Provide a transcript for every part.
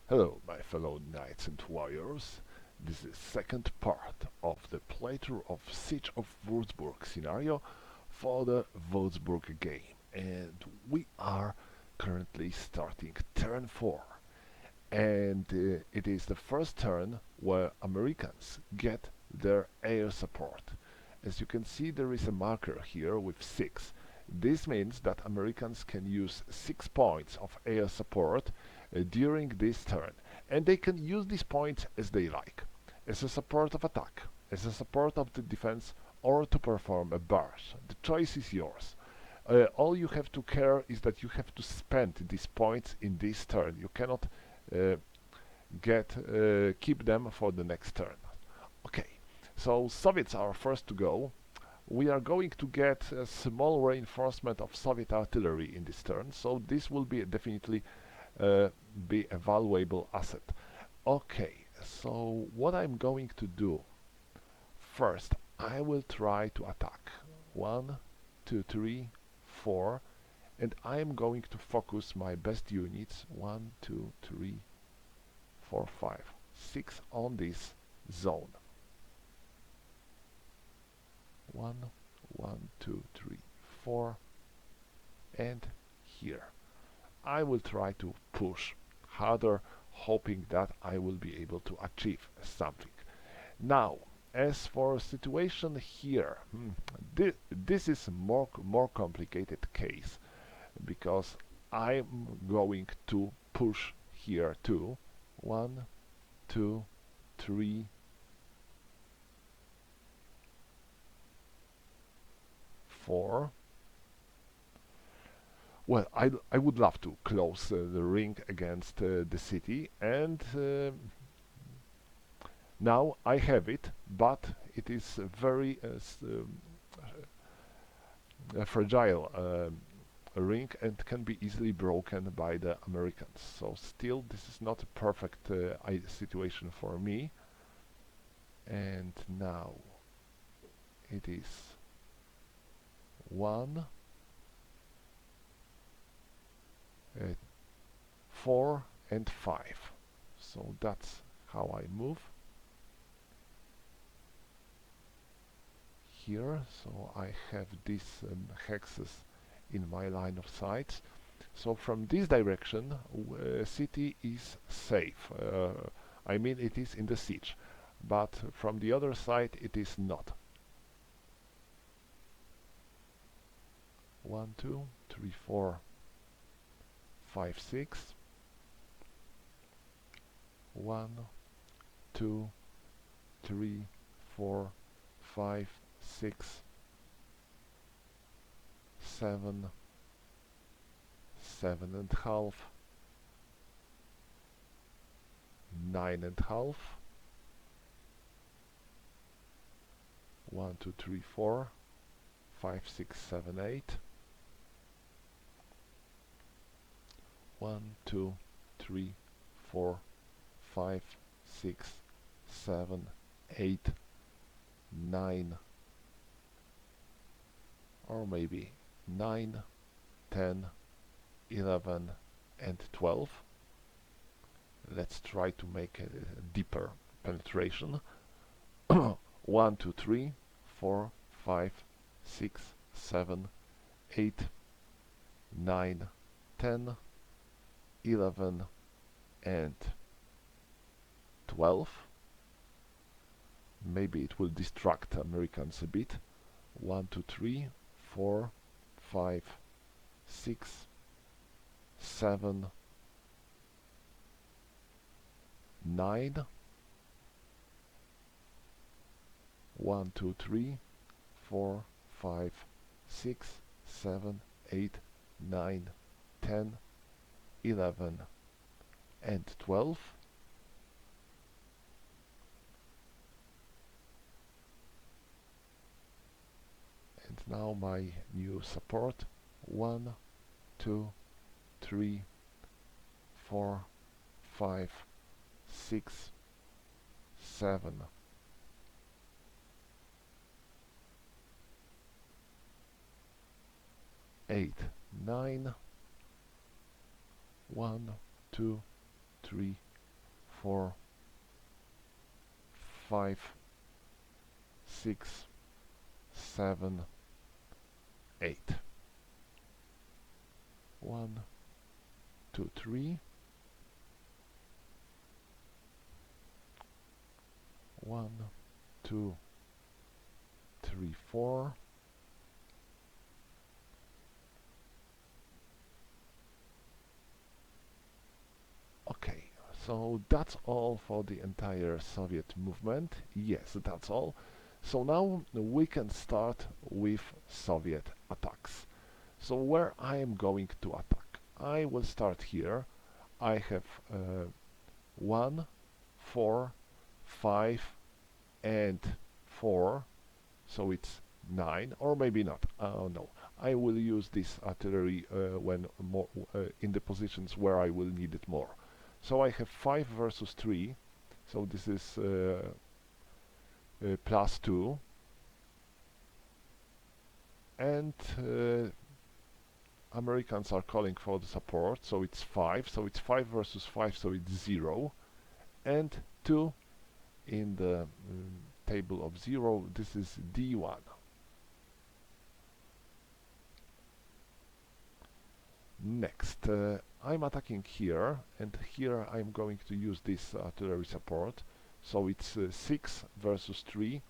Hello, my fellow knights and warriors. This is second part of the playthrough of Siege of Wurzburg scenario for the Wurzburg game, and we are currently starting turn 4. And it is the first turn where Americans get their air support. As you can see, there is a marker here with 6. This means that Americans can use 6 points of air support during this turn, and they can use these points as they like, as a support of attack, as a support of the defense, or to perform a barrage. The choice is yours. All you have to care is that you have to spend these points in this turn. You cannot uh, keep them for the next turn. Okay, so Soviets are first to go. We are going to get a small reinforcement of Soviet artillery in this turn, so this will be definitely be a valuable asset. Okay, so what I'm going to do first, I will try to attack 1, 2, 3, 4, and I am going to focus my best units 1, 2, 3, 4, 5, 6 on this zone. 1, 1, 2, 3, 4, and here. I will try to push harder, hoping that I will be able to achieve something. Now, as for situation here, this is more complicated case, because I'm going to push here too. 1, 2, 3, 4. Well, I would love to close the ring against the city, and now I have it, but it is a very fragile ring and can be easily broken by the Americans. So still, this is not a perfect situation for me. And now it is 1, 4 and 5. So that's how I move here. So I have these hexes in my line of sight. So from this direction, city is safe. I mean, it is in the siege, but from the other side, it is not. 1, 2, 3, 4, 5, 6. 1, 2, 3, 4, 5, 6, 7, 7.5, 9.5. 1, 2, 3, 4, 5, 6, 7, 8. 1, 2, 3, 4, 5, 6, 7, 8, 9, or maybe 9, 10, 11, and 12. Let's try to make a deeper penetration. 1, 2, 3, 4, 5, 6, 7, 8, 9, 10, 11, and 12. Maybe it will distract Americans a bit. 1, 2, 3, 4, 5, 6, 7, 9. 1, 2, 3, 4, 5, 6, 7, 8, 9, 10, 11, and 12. And now my new support. 1, 2, 3, 4, 5, 6, 7, 8, 9. 1, 2, 3, 4, 5, 6, 7, 8. 1, 2, 3. 1, 2, 3, 4. Okay, so that's all for the entire Soviet movement. Yes, that's all. So now we can start with Soviet attacks. So where I am going to attack? I will start here. I have 1, 4, 5, and 4. So it's 9, or maybe not. No, I will use this artillery when more in the positions where I will need it more. So I have 5 versus 3. So this is +2, and Americans are calling for the support. So it's 5. So it's 5 versus 5. So it's 0, and 2 in the table of 0. This is D1. Next, I'm attacking here, and here I'm going to use this artillery support. So it's 6 versus 3.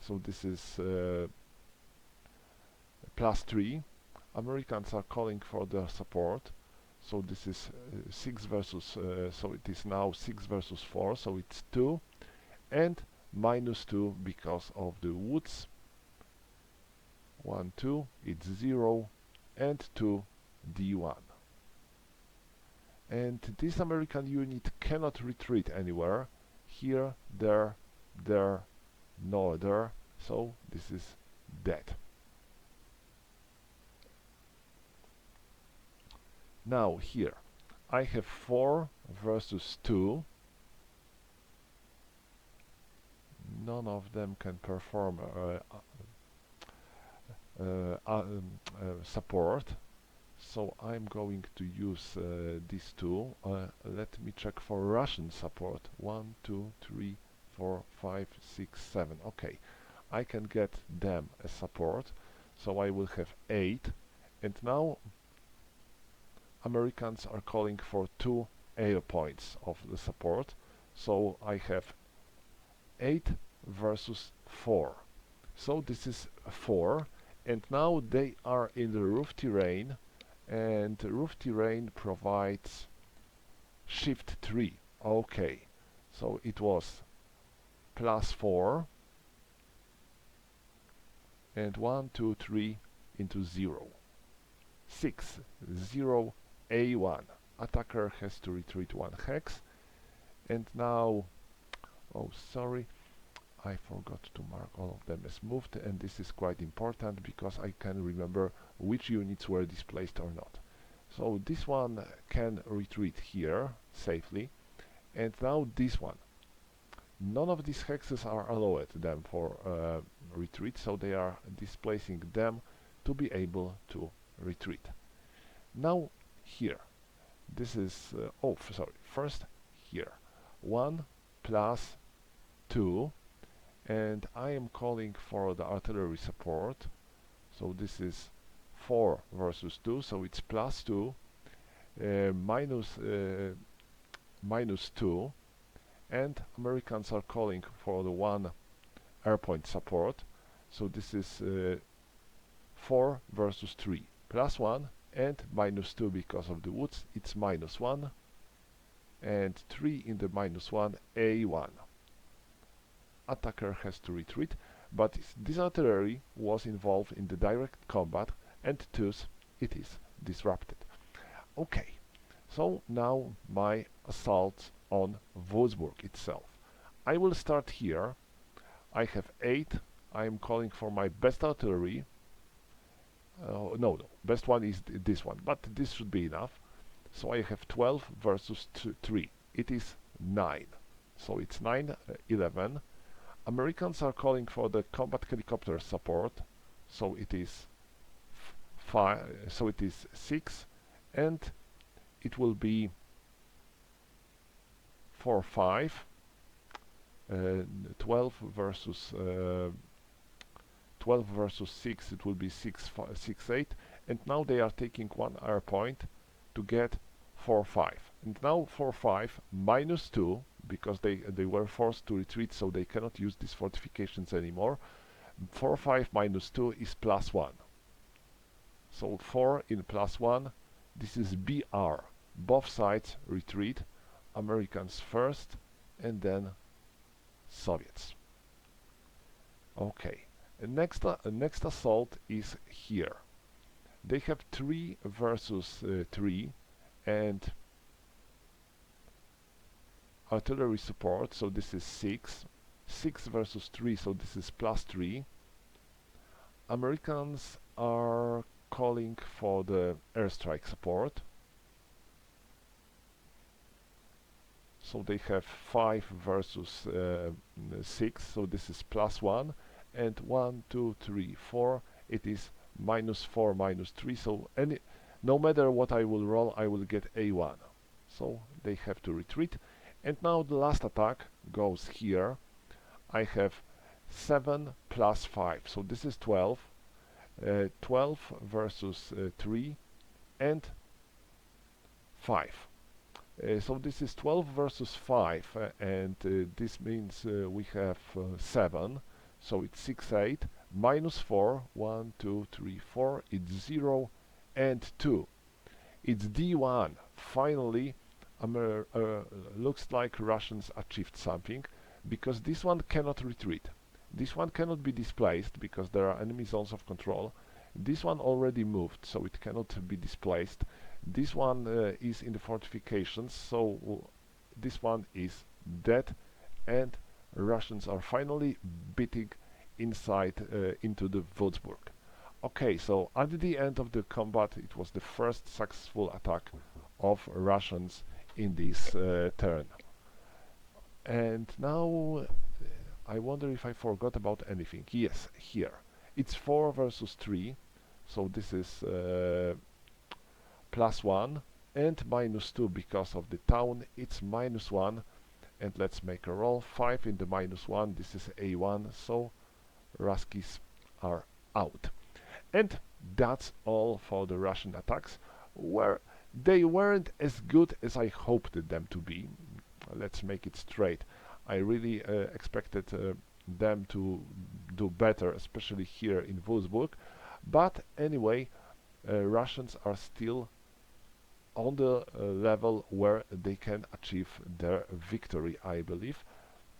So this is +3. Americans are calling for the support. So this is 6 versus, so it is now 6 versus 4. So it's 2, and -2 because of the woods. 1, 2, it's 0, and 2, D1. And this American unit cannot retreat anywhere. Here, there, nor there. So this is dead. Now here, I have 4 versus 2. None of them can perform support. So I'm going to use these two. Let me check for Russian support. 1, 2, 3, 4, 5, 6, 7. Okay, I can get them as support. So I will have 8. And now Americans are calling for 2 air points of the support. So I have 8 versus 4. So this is 4. And now they are in the roof terrain. And roof terrain provides shift 3. Okay, so it was +4 and 1, 2, 3 into 0. 6, 0, A1. Attacker has to retreat 1 hex. And now, oh sorry, I forgot to mark all of them as moved, and this is quite important because I can remember which units were displaced or not. So this one can retreat here safely, and now this one. None of these hexes are allowed them for retreat, so they are displacing them to be able to retreat. Now here, this is, oh sorry, first here, 1 plus 2, and I am calling for the artillery support. So this is 4 versus 2, so it's +2, -2, and Americans are calling for the 1 airpoint support. So this is 4 versus 3, +1 and -2 because of the woods. It's -1, and 3 in the -1, A1. Attacker has to retreat, but this artillery was involved in the direct combat, and thus it is disrupted. Okay, so now my assault on Wurzburg itself. I will start here. I have 8. I am calling for my best artillery. No, best one is this one, but this should be enough. So I have 12 versus 3. It is 9. So it's 9, 11. Americans are calling for the combat helicopter support, so it is 5. So it is 6, and it will be 4-5, 12 versus 12 versus 6, it will be 6-8, and now they are taking one air point to get 4-5. And now 4-5 minus 2, because they were forced to retreat, so they cannot use these fortifications anymore. 4-5 minus 2 is +1. So 4 in +1, this is BR. Both sides retreat, Americans first, and then Soviets. Okay, next assault is here. They have 3 versus 3 and artillery support, so this is 6. 6 versus 3, so this is +3. Americans are calling for the airstrike support. So they have 5 versus 6, so this is +1. And 1, 2, 3, 4, it is -4, -3, so no matter what I will roll, I will get A1. So they have to retreat. And now the last attack goes here. I have 7 + 5, so this is 12. 12 versus 3 and 5. So this is 12 versus 5, and this means we have 7. So it's 6-8, -4, 1, 2, 3, 4, it's 0 and 2. It's D1. Finally, looks like Russians achieved something, because this one cannot retreat. This one cannot be displaced because there are enemy zones of control. This one already moved, so it cannot be displaced. This one is in the fortifications, so this one is dead, and Russians are finally beating inside into the Wurzburg. Okay, so at the end of the combat, it was the first successful attack of Russians in this turn. And now I wonder if I forgot about anything. Yes, here. It's 4 versus 3, so this is +1, and -2 because of the town, it's -1. And let's make a roll. 5 in the -1, this is A1, so Ruskies are out. And that's all for the Russian attacks, where they weren't as good as I hoped them to be. Let's make it straight. I really expected them to do better, especially here in Wurzburg. But anyway, Russians are still on the level where they can achieve their victory, I believe.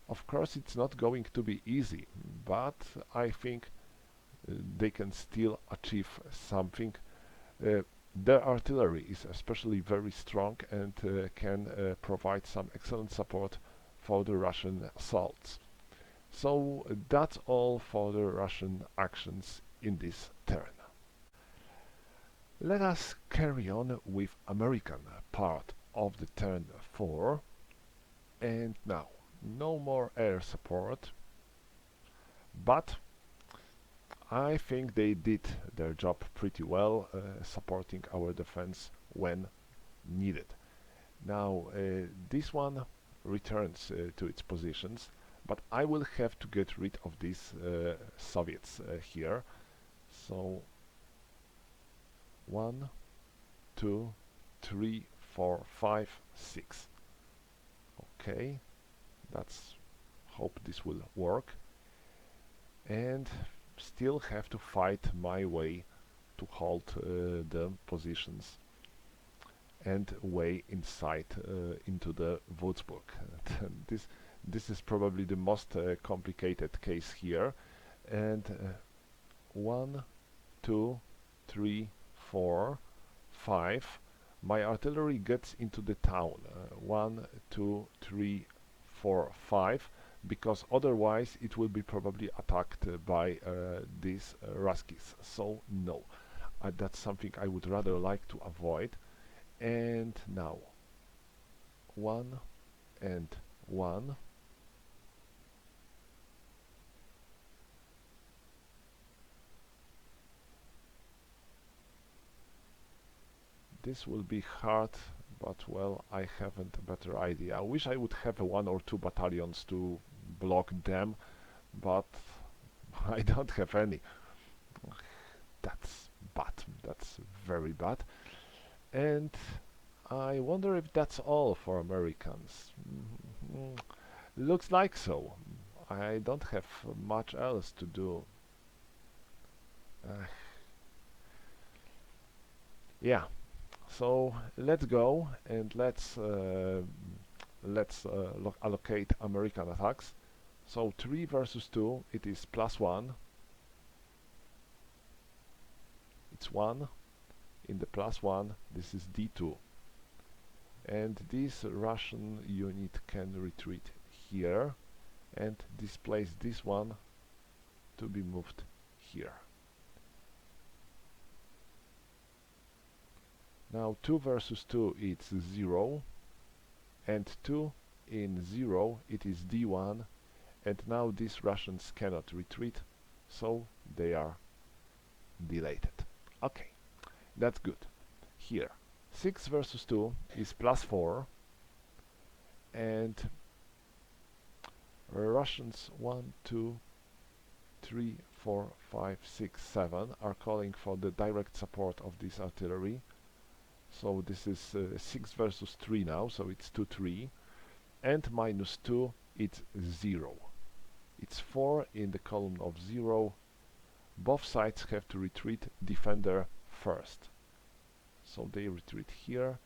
Of course, it's not going to be easy, but I think they can still achieve something. Their artillery is especially very strong and can provide some excellent support for the Russian assaults. So that's all for the Russian actions in this turn. Let us carry on with American part of the turn 4. And now, no more air support, but I think they did their job pretty well, supporting our defense when needed. Now, this one returns to its positions, but I will have to get rid of these Soviets here. So 1, 2, 3, 4, 5, 6. Okay, let's hope this will work. And still have to fight my way to hold the positions and way inside into the Wurzburg. This is probably the most complicated case here. And 1, 2, 3, 4, 5. My artillery gets into the town. 1, 2, 3, 4, 5. Because otherwise it will be probably attacked by these Ruskies. So no, that's something I would rather like to avoid. And now 1 and 1. This will be hard but well, I haven't a better idea. I wish I would have one or two battalions to block them, but I don't have any. That's bad. That's very bad. And I wonder if that's all for Americans. Looks like so. I don't have much else to do. Uh, yeah, so let's go and let's allocate American attacks. So 3 versus 2, it is +1. It's 1. In the +1, this is D2. And this Russian unit can retreat here and displace this one to be moved here. Now 2 versus 2, it's 0, and 2 in 0, it is D1, and now these Russians cannot retreat, so they are deleted. Okay, that's good. Here, 6 versus 2 is +4, and Russians 1, 2, 3, 4, 5, 6, 7 are calling for the direct support of this artillery. So this is 6 versus 3 now, so it's 2, 3. And -2, it's 0. It's 4 in the column of 0. Both sides have to retreat defender first. So they retreat here,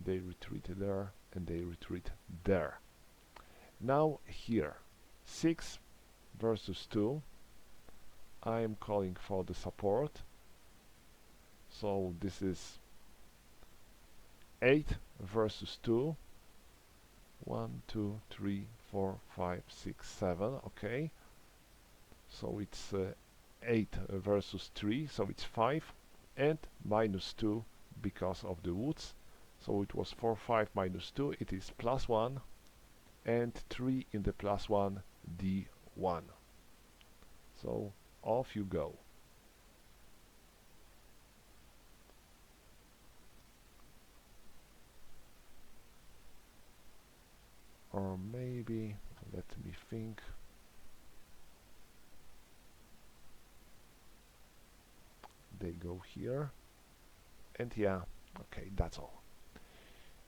they retreat there, and they retreat there. Now here, 6 versus 2. I am calling for the support. So this is 8 versus 2. 1, 2, 3, 4, 5, 6, 7. Okay. So it's 8 versus 3. So it's 5. And -2 because of the woods. So it was 4, 5 -2. It is +1. And 3 in the +1, D1. So off you go. Or maybe, let me think. They go here. And yeah, okay, that's all.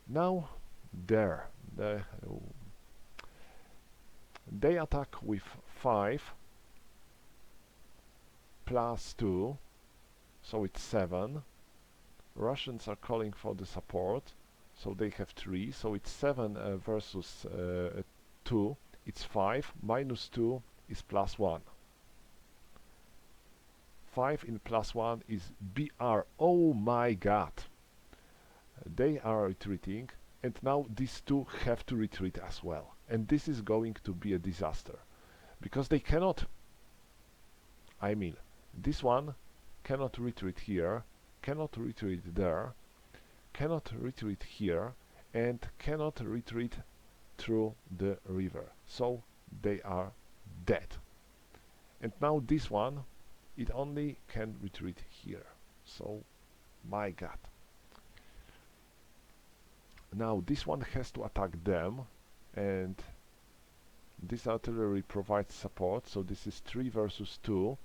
Now, there. They attack with 5 +2, so it's 7. Russians are calling for the support, so they have 3, so it's 7 versus 2, it's 5, -2 is +1. 5 in +1 is BR. Oh my god! They are retreating, and now these two have to retreat as well. And this is going to be a disaster, because they cannot, I mean, this one cannot retreat here, cannot retreat there, cannot retreat here, and cannot retreat through the river. So they are dead. And now this one, it only can retreat here. So, my god. Now this one has to attack them, and this artillery provides support, so this is 3 versus 2,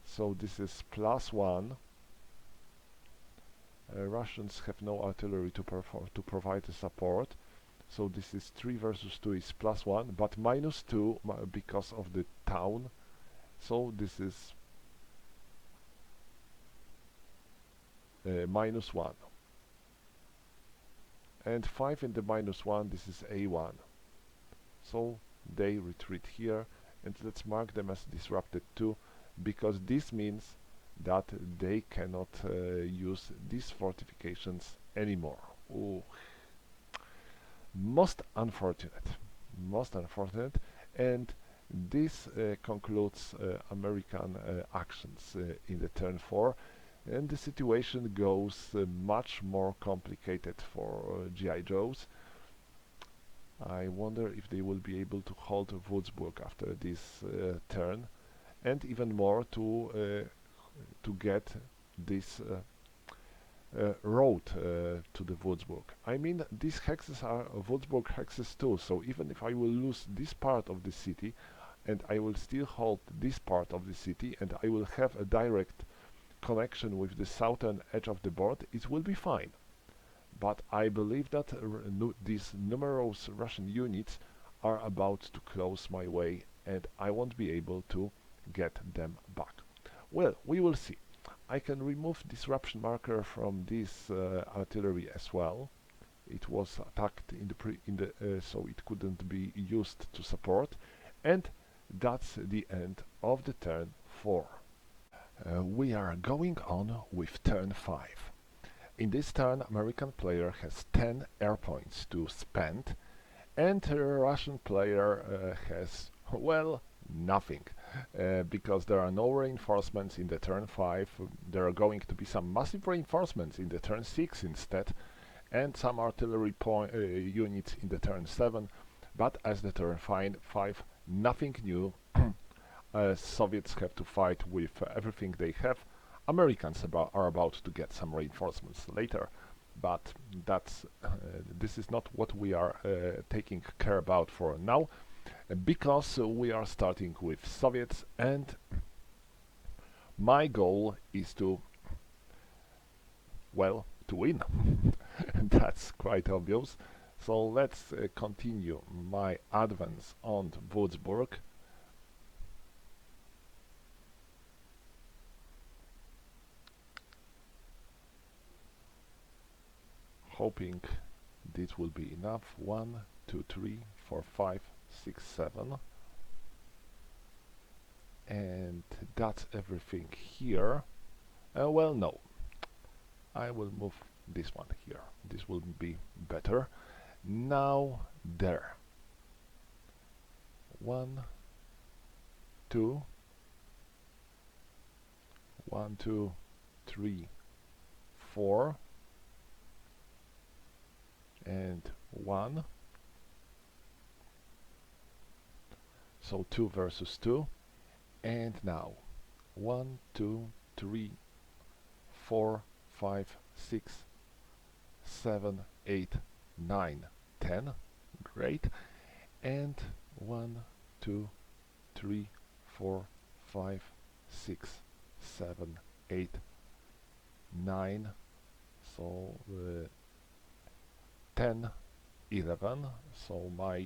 so this is +1. Russians have no artillery to provide the support, so this is 3 versus 2 is +1, but -2 because of the town, so this is -1. And 5 in the -1, this is A1. So they retreat here, and let's mark them as disrupted too, because this means that they cannot use these fortifications anymore. Ooh. Most unfortunate. Most unfortunate. And this concludes American actions in the turn 4. And the situation goes much more complicated for G.I. Joes. I wonder if they will be able to hold Wurzburg after this turn, and even more to get this road to the Wurzburg. I mean, these hexes are Wurzburg hexes too, so even if I will lose this part of the city, and I will still hold this part of the city, and I will have a direct connection with the southern edge of the board, it will be fine. But I believe that these numerous Russian units are about to close my way, and I won't be able to get them back. Well, we will see. I can remove disruption marker from this artillery as well. It was attacked so it couldn't be used to support, and that's the end of the turn 4. We are going on with turn 5. In this turn, American player has 10 air points to spend, and Russian player has, well, nothing, because there are no reinforcements in the turn 5. There are going to be some massive reinforcements in the turn 6 instead, and some artillery units in the turn 7, but as the turn 5, nothing new. Soviets have to fight with everything they have. Americans are about to get some reinforcements later, but this is not what we are taking care about for now, because we are starting with Soviets, and my goal is to, well, to win. That's quite obvious. So let's continue my advance on Wurzburg. Hoping this will be enough. 1, 2, 3, 4, 5, 6, 7. And that's everything here. Well, no. I will move this one here. This will be better. Now, there. 1, 2, 1, 2, 3, 4. And 1. So 2 versus 2. And now 1, 2, 3, 4, 5, 6, 7, 8, 9, 10. Great. And 1, 2, 3, 4, 5, 6, 7, 8, 9. So 10, 11. So my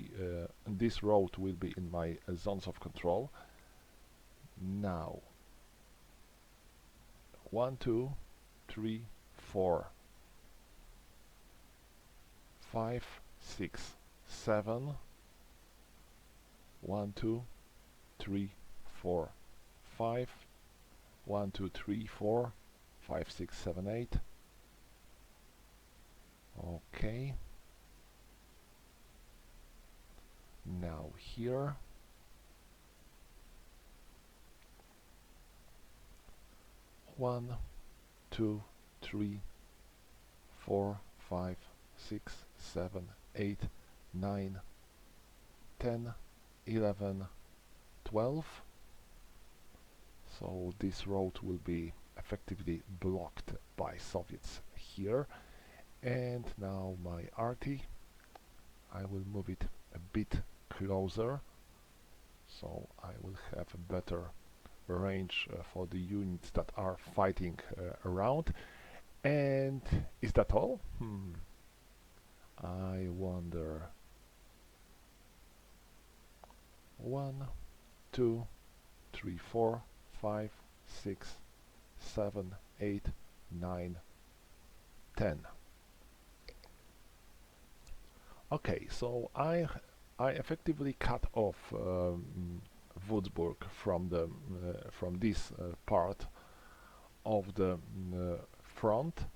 this road will be in my zones of control. Now 1, 2, 3, 4, 5, 6, 7. 1, 2, 3, 4, 5. 1, 2, 3, 4, 5, 6, 7, 8. Okay. Now here. 1, 2, 3, 4, 5, 6, 7, 8, 9, 10, 11, 12. So this road will be effectively blocked by Soviets here. And now my arty, I will move it a bit closer, so I will have a better range for the units that are fighting around. And is that all? I wonder. 1, 2, 3, 4, 5, 6, 7, 8, 9, 10. Okay, so I effectively cut off Wurzburg from the from this part of the front,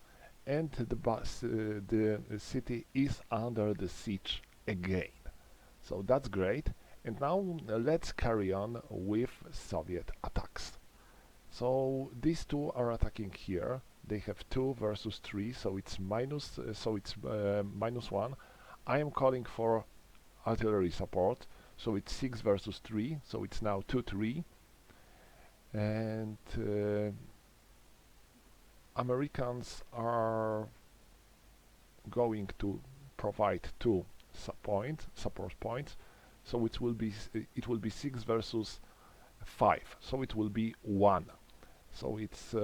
and the city is under the siege again. So that's great. And now let's carry on with Soviet attacks. So these two are attacking here. They have 2 versus 3, so it's minus. Minus 1. I am calling for artillery support, so it's 6 versus 3, so it's now 2-3. And Americans are going to provide two support points, so it will be 6 versus 5, so it will be 1. So it's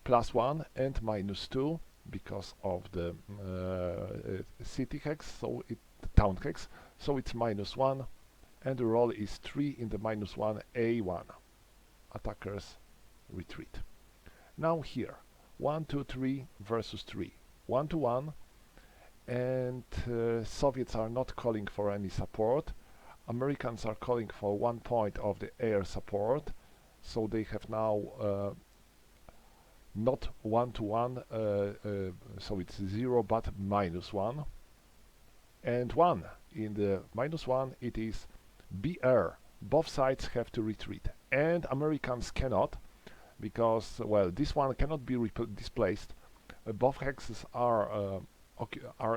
+1 and -2 because of the city hex, so town hex, so it's -1, and the roll is 3 in the -1 A1. Attackers retreat. Now here, 1, 2, 3 versus 3, 1 to 1, and Soviets are not calling for any support. Americans are calling for 1 point of the air support, so they have now not 1 to 1, so it's 0 but -1, and 1 in the -1 it is BR. Both sides have to retreat, and Americans cannot, because, well, this one cannot be displaced. Both hexes are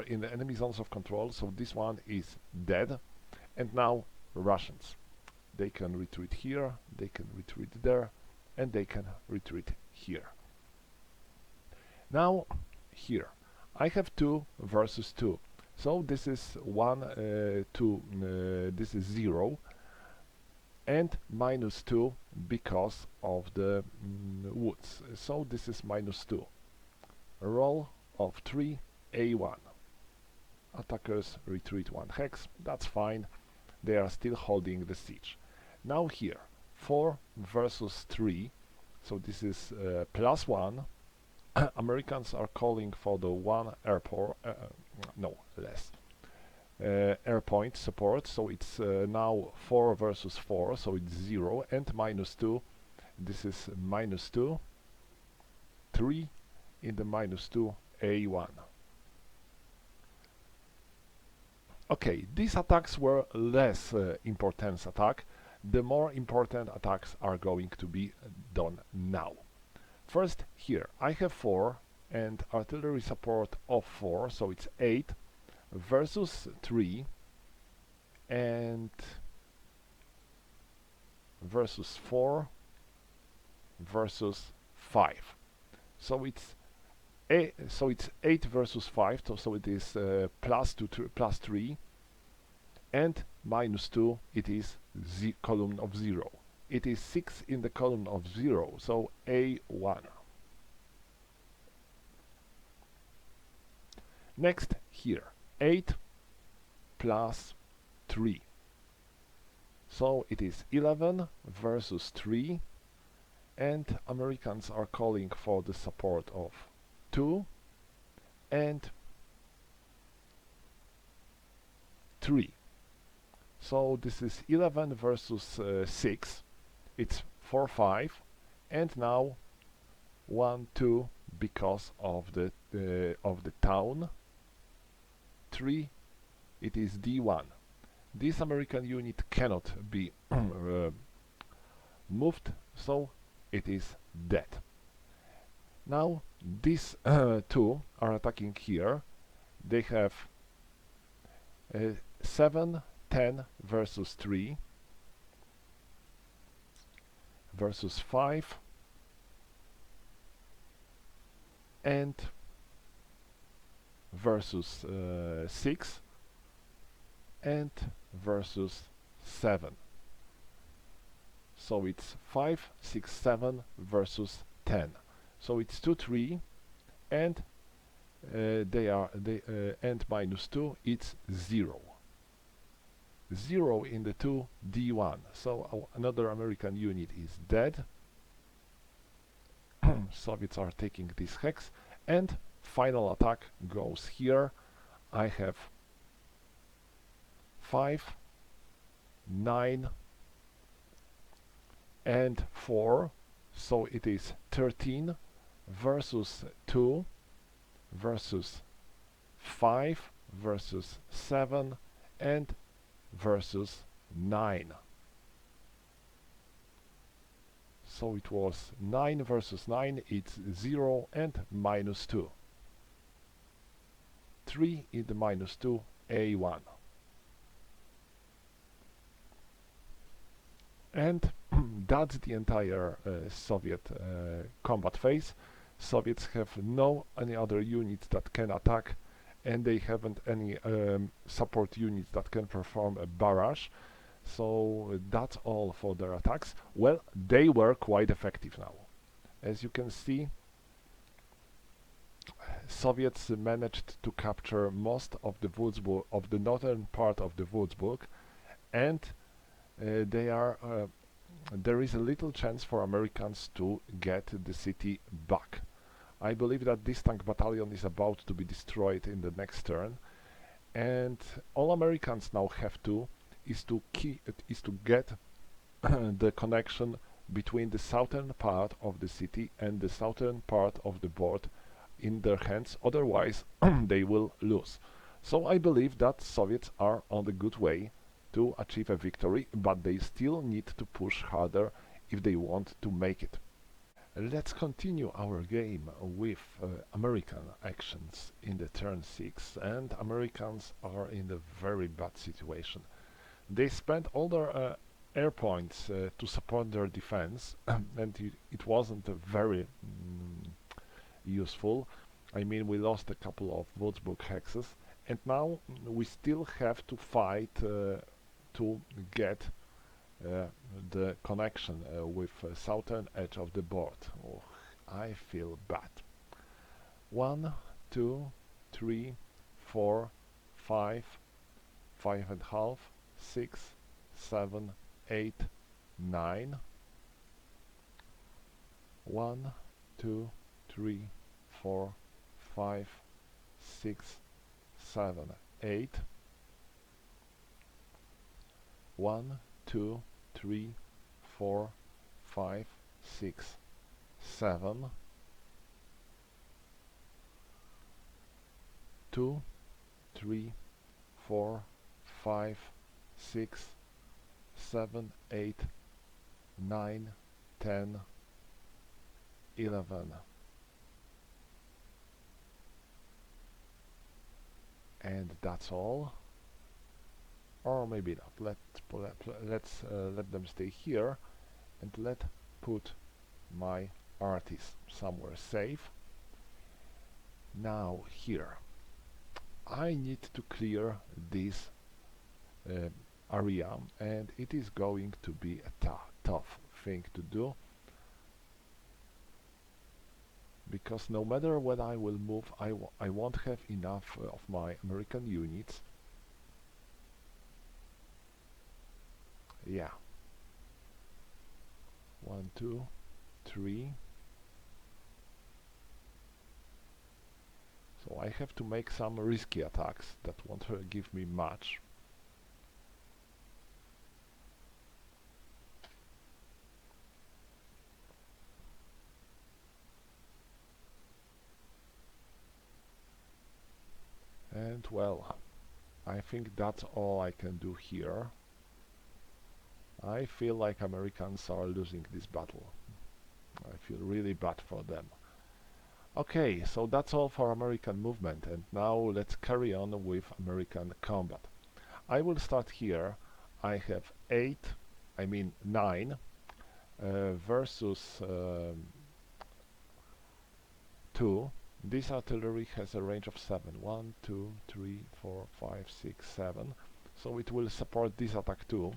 in the enemy zones of control, so this one is dead. And now Russians, they can retreat here, they can retreat there, and they can retreat here. Now here I have 2 versus 2, so this is 1, 2, this is 0, and -2 because of the woods, so this is -2. A roll of 3 A1. Attackers retreat 1 hex, that's fine, they are still holding the siege. Now here, 4 versus 3, so this is +1. Americans are calling for the 1 airport, no, less. Air point support, so it's now 4 versus 4, so it's 0, and -2, this is -2, 3 in the -2 A1. Okay, these attacks were less important attack. The more important attacks are going to be done now. First, here I have 4 and artillery support of 4, so it's 8 versus 3 and versus 4 versus 5. So it's 8 versus 5, so it is +3, and -2, it is the column of 0. It is 6 in the column of 0, so A1. Next, here, 8 plus 3. So it is 11 versus 3, and Americans are calling for the support of 2 and 3. So this is 11 versus 6, it's 4, 5, and now 1, 2 because of the town. 3, it is D1. This American unit cannot be moved, so it is dead. Now these 2 are attacking here. They have 7, 10 versus 3 versus 5 and versus 6 and versus 7. So it's 5, 6, 7 versus 10. So it's 2, 3, and and -2, it's 0. 0 in the 2 D1. So another American unit is dead. Soviets are taking this hex, and final attack goes here. I have 5, 9, and 4, so it is 13 versus 2 versus 5 versus 7 and versus 9. So it was 9 versus 9, it's 0 and -2. 3 in the -2 A1. And that's the entire Soviet combat phase. Soviets have no any other units that can attack, and they haven't any support units that can perform a barrage. So that's all for their attacks. Well, they were quite effective now. As you can see, Soviets managed to capture most of the Wurzburg, of the northern part of the Wurzburg, and they are there is a little chance for Americans to get the city back. I believe that this tank battalion is about to be destroyed in the next turn, and all Americans now have to is to get the connection between the southern part of the city and the southern part of the board in their hands, otherwise they will lose. So I believe that Soviets are on the good way to achieve a victory, but they still need to push harder if they want to make it. Let's continue our game with American actions in the turn 6, and Americans are in a very bad situation. They spent all their air points to support their defense, and it wasn't very useful. I mean, we lost a couple of Wurzburg hexes, and now we still have to fight to get the connection with southern edge of the board. Oh, I feel bad. 1, 2, 3, 4, 5, 5.5, 6, 7, 8, 9. 1, 2, 3, 4, 5, 6, 7, 8. 1, 2, 3, 4, 5, 6, 7. 2, 3, 4, 5, 6, 7, 8, 9, 10, 11. And that's all. Or maybe not. Let's let them stay here, and let put my artist somewhere safe. Now here, I need to clear this area, and it is going to be a tough thing to do, because no matter what I will move, I won't have enough of my American units. Yeah. 1, 2, 3. So I have to make some risky attacks that won't give me much. And well, I think that's all I can do here. I feel like Americans are losing this battle. I feel really bad for them. Okay, so that's all for American movement, and now let's carry on with American combat. I will start here. I have 9 versus 2. This artillery has a range of 7. 1, 2, 3, 4, 5, 6, 7. So it will support this attack too.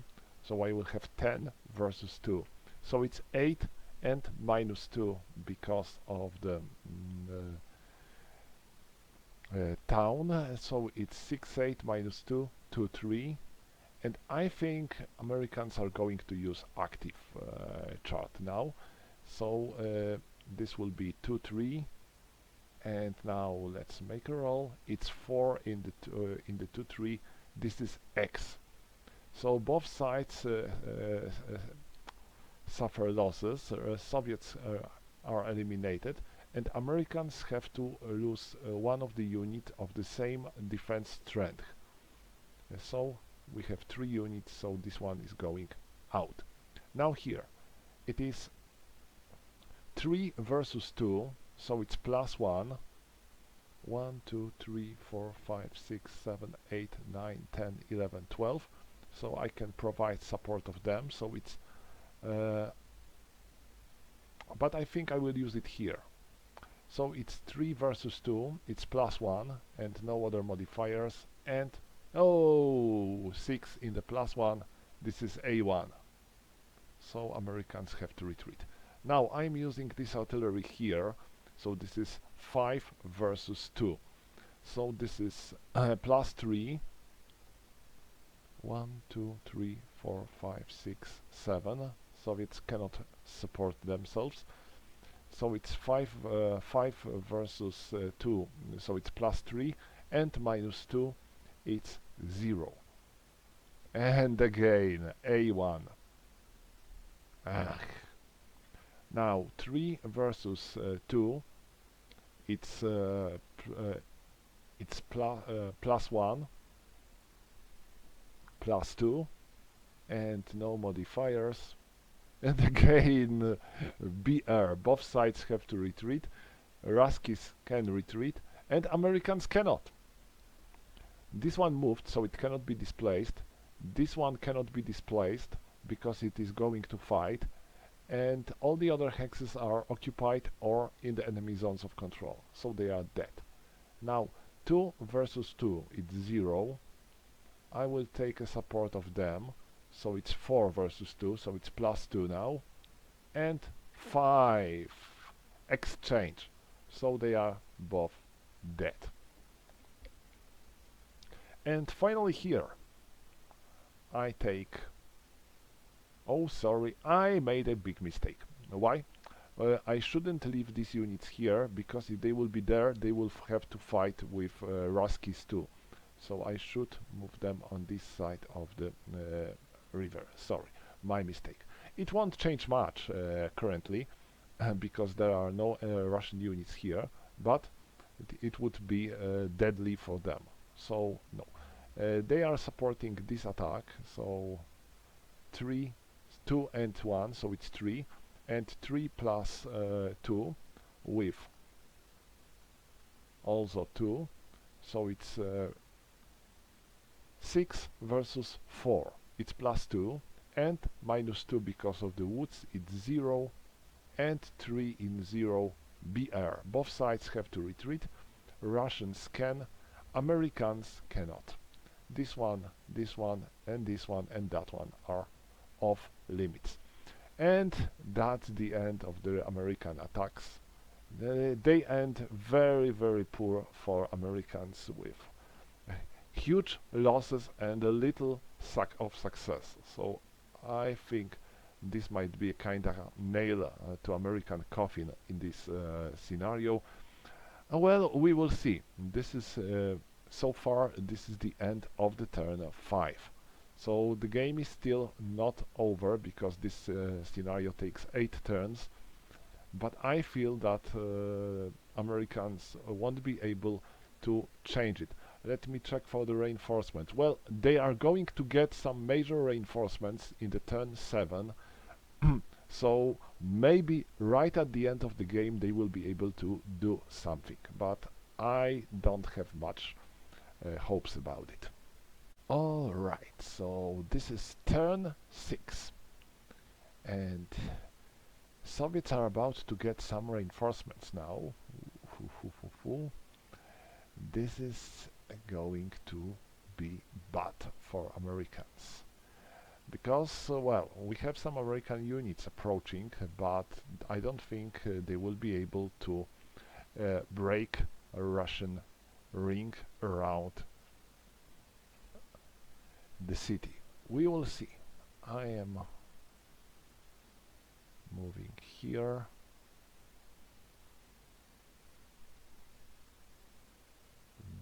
So I will have 10 versus 2. So it's 8 and minus 2 because of the town. So it's 6, 8 minus 2, 2, 3. And I think Americans are going to use active chart now. So this will be 2, 3. And now let's make a roll. It's 4 in the 2, 3. This is X. So both sides suffer losses. Soviets are eliminated, and Americans have to lose one of the unit of the same defense strength. So we have 3 units, so this one is going out. Now here, it is 3 versus 2, so it's plus 1. 1, 2, 3, 4, 5, 6, 7, 8, 9, 10, 11, 12. So I can provide support of them, so it's but I think I will use it here. So it's 3 versus 2, it's +1 and no other modifiers, and oh, 6 in the +1, this is A1. So Americans have to retreat. Now I'm using this artillery here, so this is 5 versus 2. So this is +3, 1, 2, 3, 4, 5, 6, 7. Soviets cannot support themselves. So it's 5 versus 2, so it's +3, and -2, it's 0. And again, A1. Ah. Now 3 versus 2, it's +1, +2, and no modifiers. And again, BR. Both sides have to retreat. Ruskies can retreat, and Americans cannot. This one moved, so it cannot be displaced. This one cannot be displaced because it is going to fight, and all the other hexes are occupied or in the enemy zones of control, so they are dead. Now 2 versus 2, it's 0. I will take a support of them, so it's 4 versus 2, so it's +2 now, and 5 exchange, so they are both dead. And finally here I take, oh sorry, I made a big mistake. Why? I shouldn't leave these units here, because if they will be there they will have to fight with Ruskies too. So I should move them on this side of the river. Sorry, my mistake. It won't change much currently, because there are no Russian units here, but it would be deadly for them. So no. They are supporting this attack, so 3, 2 and 1, so it's 3, and 3 plus 2 with also 2, so it's 6 versus 4, it's +2, and -2 because of the woods, it's 0, and 3 in 0, BR. Both sides have to retreat. Russians can, Americans cannot. This one, and this one, and that one are off limits. And that's the end of the American attacks. They end very, very poor for Americans, with huge losses and a little of success. So I think this might be a kind of nail to American coffin in this scenario. Well, we will see. This is so far this is the end of the turn 5. So the game is still not over, because this scenario takes 8 turns, but I feel that Americans won't be able to change it. Let me check for the reinforcement. Well, they are going to get some major reinforcements in the turn 7, so maybe right at the end of the game they will be able to do something, but I don't have much hopes about it. Alright, so this is turn 6, and Soviets are about to get some reinforcements now. This is going to be bad for Americans, because well, we have some American units approaching, but I don't think they will be able to break a Russian ring around the city. We will see. I am moving here.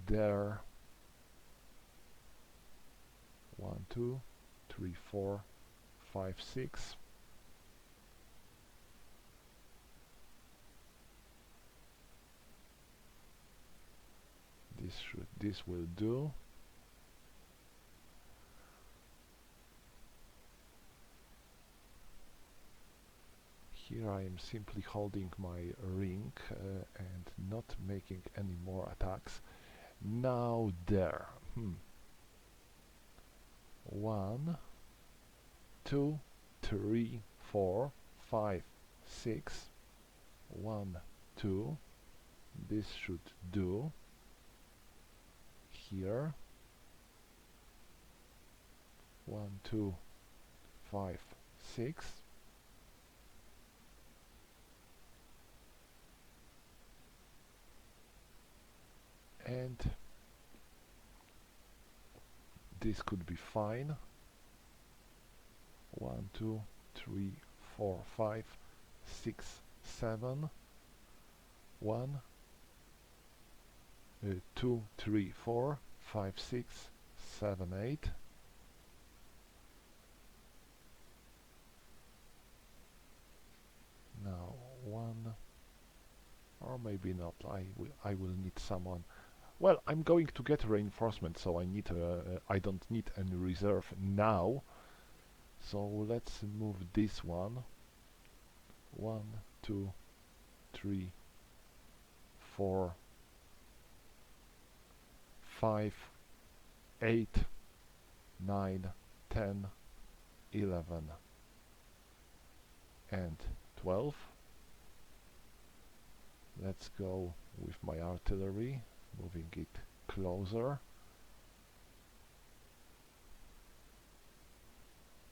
There. 1, 2, 3, 4, 5, 6. This will do. Here I am simply holding my ring and not making any more attacks. Now there. 1, 2, 3, 4, 5, 6. 1, 2, This should do here. 1, 2, 5, 6. And this could be fine. 1, 2, 3, 4, 5, 6, 7. 1, 2, 3, 4, 5, 6, 7, 8. Now 1, or maybe not. I will need someone. Well, I'm going to get reinforcement, so I don't need any reserve now. So let's move this one. 1, 2, 3, 4, 5, 8, 9, 10, 11, and 12. Let's go with my artillery, moving it closer.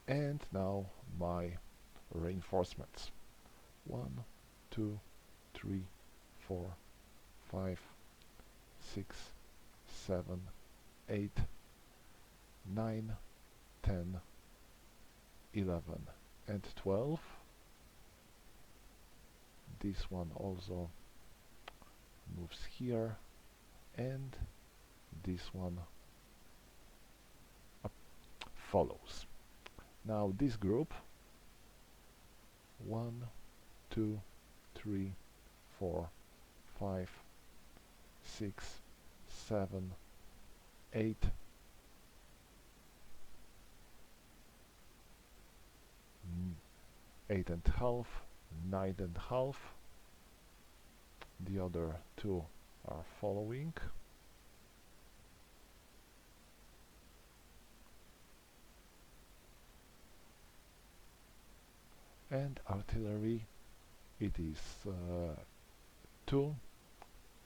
And now my reinforcements. 1, 2, 3, 4, 5, 6, 7, 8, 9, 10, 11, and 12. This one also moves here, and this one follows. Now this group, 1, 2, 3, 4, 5, 6, 7, 8, 8.5, 9.5. The other two are following. And artillery, it is 2,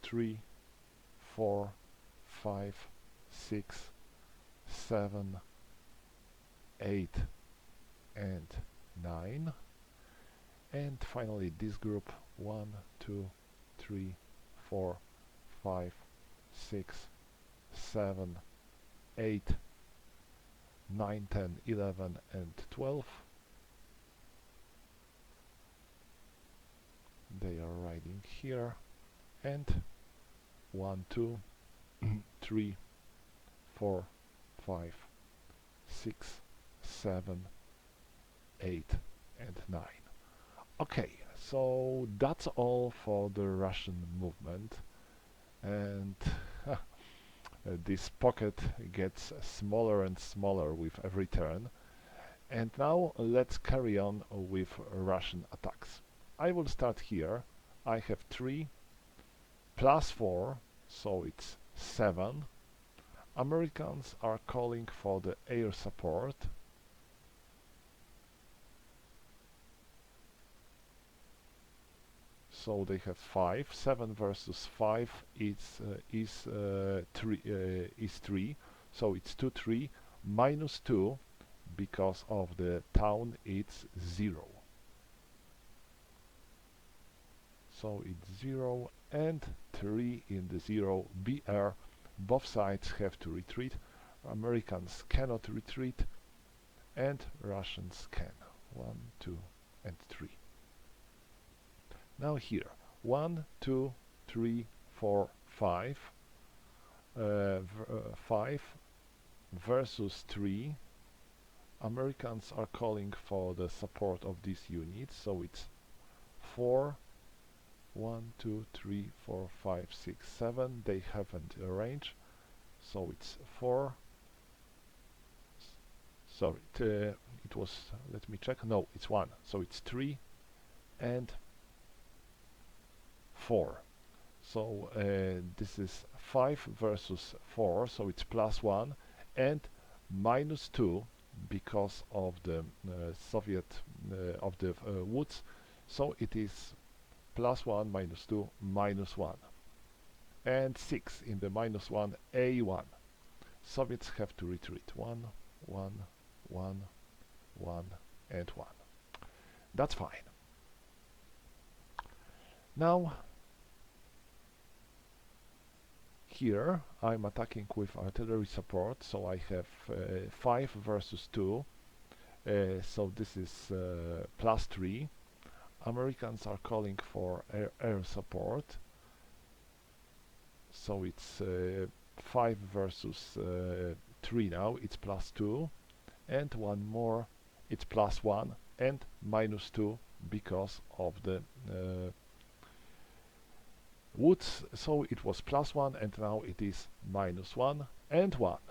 3, 4, 5, 6, 7, 8, and 9. And finally this group, 1, 2, 3, 4, 5, 6, 7, 8, 9, 10, 11, and 12. They are riding here, and 1, 2, 3, 4, 5, 6, 7, 8, and 9. Okay, so that's all for the Russian movement, and this pocket gets smaller and smaller with every turn. And now let's carry on with Russian attacks. I will start here. I have 3 plus 4, so it's 7. Americans are calling for the air support. So they have 5. 7 versus 5 is 3. So it's 2, 3 minus 2, because of the town it's 0. So it's 0 and 3 in the 0 BR. Both sides have to retreat. Americans cannot retreat, and Russians can. 1, 2, and 3. Now here, 1, 2, 3, 4, 5. 5 versus 3. Americans are calling for the support of these units, so it's 4. 1, 2, 3, 4, 5, 6, 7. They haven't a range, so it's 4. Sorry, it was, let me check. No, it's 1, so it's 3 and 4. So this is 5 versus 4, so it's plus 1 and minus 2 because of the Soviet of the woods. So it is plus 1 minus 2 minus 1. and 6 in the -1 A1. Soviets have to retreat. 1, 1, 1, 1, and 1. That's fine. Now, here I'm attacking with artillery support, so I have 5 versus 2, so this is +3. Americans are calling for air support, so it's 5 versus 3 now, it's +2, and one more, it's +1 and -2 because of the woods, so it was +1 and now it is -1 and 1.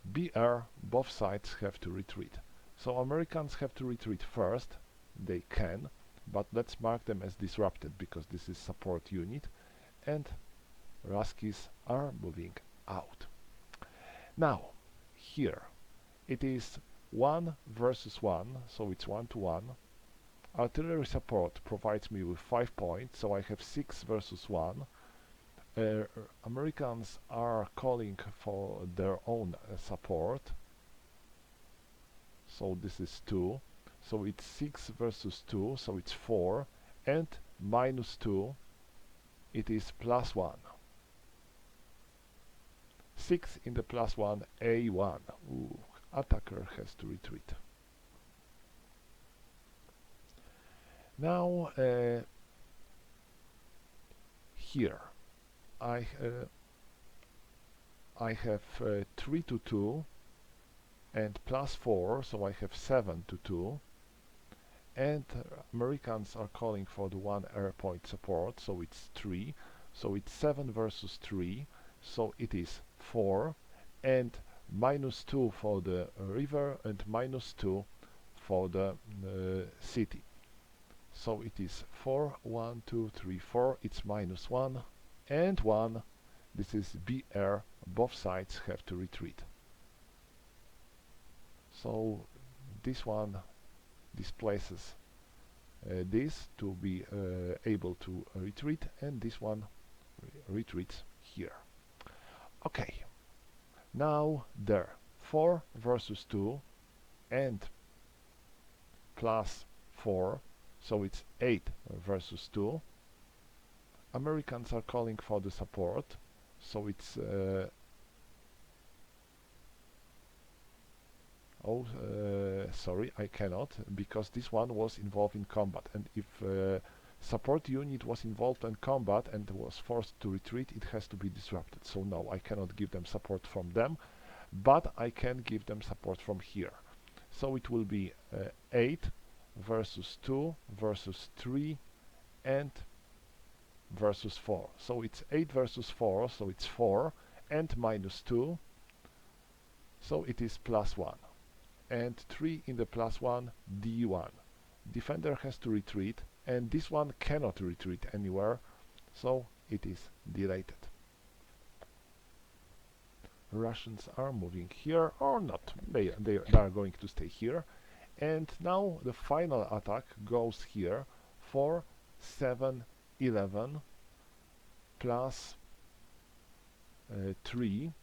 BR, both sides have to retreat. So Americans have to retreat first, they can, but let's mark them as disrupted because this is support unit, and Ruskies are moving out. Now, here, it is 1 versus 1, so it's 1 to 1. Artillery support provides me with 5 points, so I have 6 versus 1. Americans are calling for their own support, so this is 2. So it's 6 versus 2, so it's 4, and -2, it is +1. 6 in the +1 A1. Ooh, attacker has to retreat. Now, here, I have 3 to 2 and +4, so I have 7 to 2. And Americans are calling for the 1 air point support, so it's 3. So it's 7 versus 3, so it is 4, and -2 for the river and -2 for the city. So it is 4, 1, 2, 3, 4, it's -1 and 1. This is BR, both sides have to retreat. So this one displaces this to be able to retreat, and this one retreats here. Okay, now there, 4 versus 2 and +4, so it's 8 versus 2. Americans are calling for the support, so it's sorry, I cannot, because this one was involved in combat, and if support unit was involved in combat and was forced to retreat, it has to be disrupted. So no, I cannot give them support from them, but I can give them support from here. So it will be 8 versus 2 versus 3 and versus 4. So it's 8 versus 4, so it's 4 and -2, so it is +1. And 3 in the +1 D1. Defender has to retreat, and this one cannot retreat anywhere, so it is deleted. Russians are moving here or not, they are going to stay here. And now the final attack goes here for 7, 11 plus 3,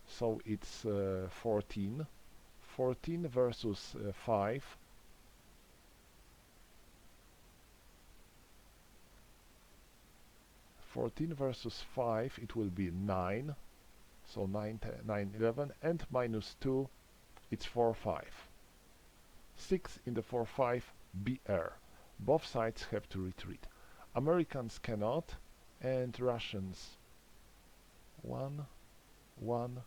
so it's 14. 14 versus 5. 14 versus 5, it will be 9. So 9, 9, 11, and -2, it's 4, 5. 6 in the 4, 5, BR. Both sides have to retreat. Americans cannot, and Russians 1, 1,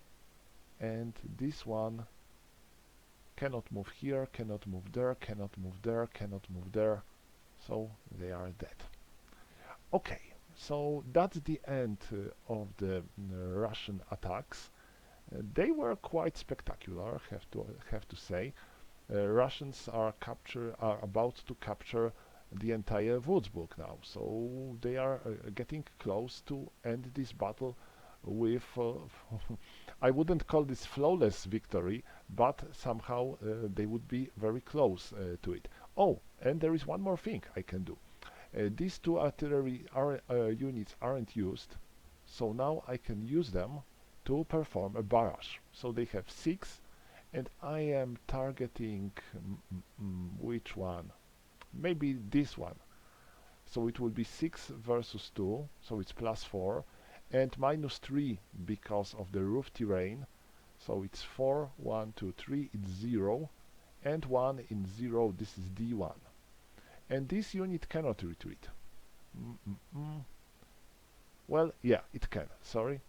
and this one cannot move here, cannot move there, cannot move there, cannot move there, so they are dead. Okay, so that's the end of the Russian attacks. They were quite spectacular, have to say. Russians are about to capture the entire Wurzburg now, so they are getting close to end this battle with I wouldn't call this flawless victory, but somehow they would be very close to it. Oh, and there is one more thing I can do. These two artillery units aren't used, So now I can use them to perform a barrage. So they have 6, and I am targeting which one? Maybe this one. So it will be 6 versus 2, so it's +4, and -3 because of the roof terrain. So it's 4, 1, 2, 3, it's 0, and 1 in 0, this is D1. And this unit cannot retreat. Well, yeah, it can, sorry.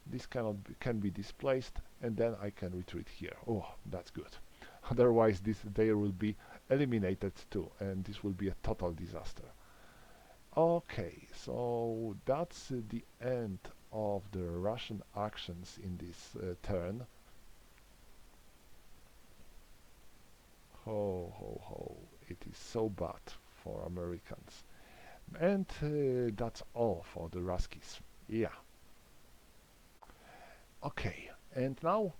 This can be displaced, and then I can retreat here. Oh, that's good. Otherwise, they will be eliminated too, and this will be a total disaster. Okay, so that's the end of the Russian actions in this turn. Ho, ho, ho. It is so bad for Americans. And that's all for the Ruskies. Yeah. Okay, and now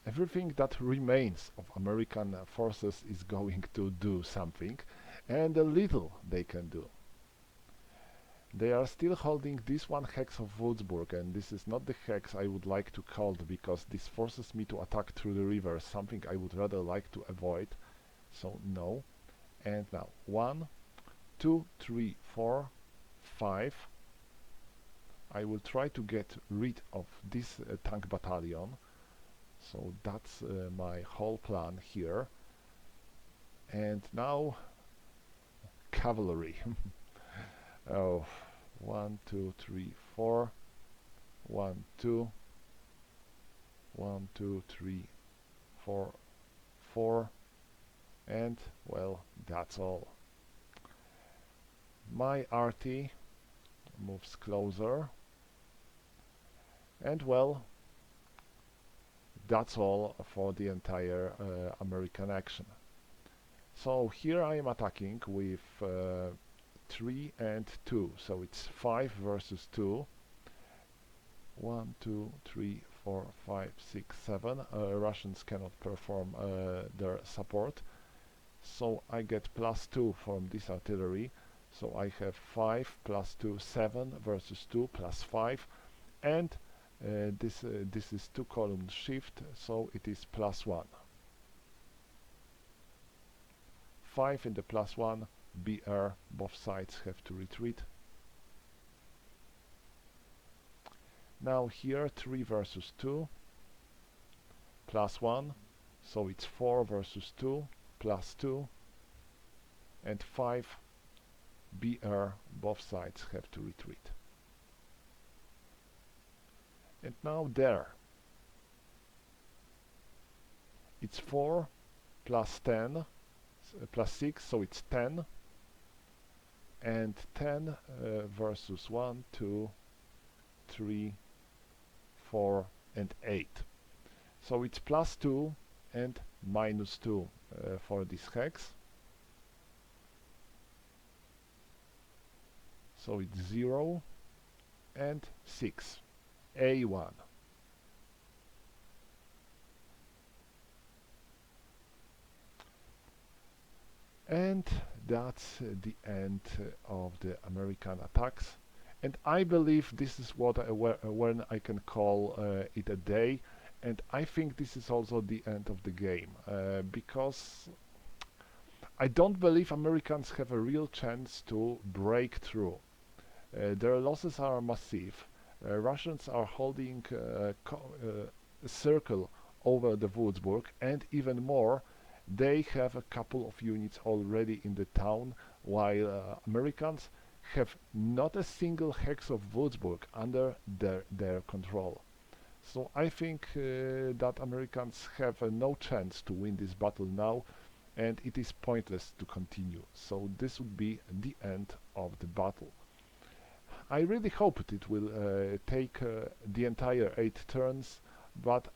everything that remains of American forces is going to do something, and a little they can do. They are still holding this one hex of Wurzburg, and this is not the hex I would like to hold, because this forces me to attack through the river, something I would rather like to avoid. So no. And now 1, 2, 3, 4, 5. I will try to get rid of this tank battalion. So that's my whole plan here. And now cavalry. Oh, 1, 2, 3, 4. 1, 2. 1, 2, 3, 4, 4. And, well, that's all. My RT moves closer. And, well, that's all for the entire American action. So here I am attacking with 3 and 2, so it's 5 versus 2. 1, 2, 3, 4, 5, 6, 7. Russians cannot perform their support, so I get +2 from this artillery. So I have 5 + 2, 7 versus 2 +5, and this is 2-column shift, so it is +1. 5 in the +1, BR, both sides have to retreat. Now here 3 versus 2, +1, so it's 4 versus 2, +2, and 5 BR, both sides have to retreat. And now there, it's 4 +10, +6, so it's 10, and 10 versus 1, 2, 3, 4, and 8. So it's +2 and -2 for this hex. So it's 0 and 6, A1. And that's the end of the American attacks. And I believe this is what when I can call it a day. And I think this is also the end of the game, because I don't believe Americans have a real chance to break through. Their losses are massive. Russians are holding a circle over the Wurzburg, and even more, they have a couple of units already in the town, while Americans have not a single hex of Wurzburg under their control. So I think that Americans have no chance to win this battle now, and it is pointless to continue. So this would be the end of the battle. I really hope it will take the entire 8 turns, but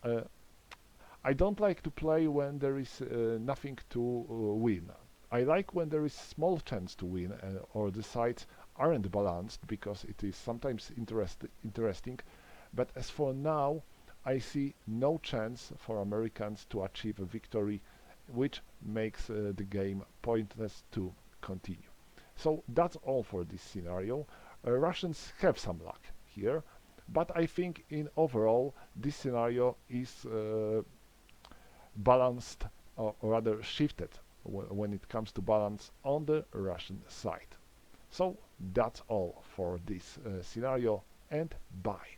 I don't like to play when there is nothing to win. I like when there is small chance to win, or the sides aren't balanced, because it is sometimes interesting. But as for now, I see no chance for Americans to achieve a victory, which makes the game pointless to continue. So that's all for this scenario. Russians have some luck here. But I think in overall this scenario is balanced, or rather shifted when it comes to balance on the Russian side. So that's all for this scenario, and bye.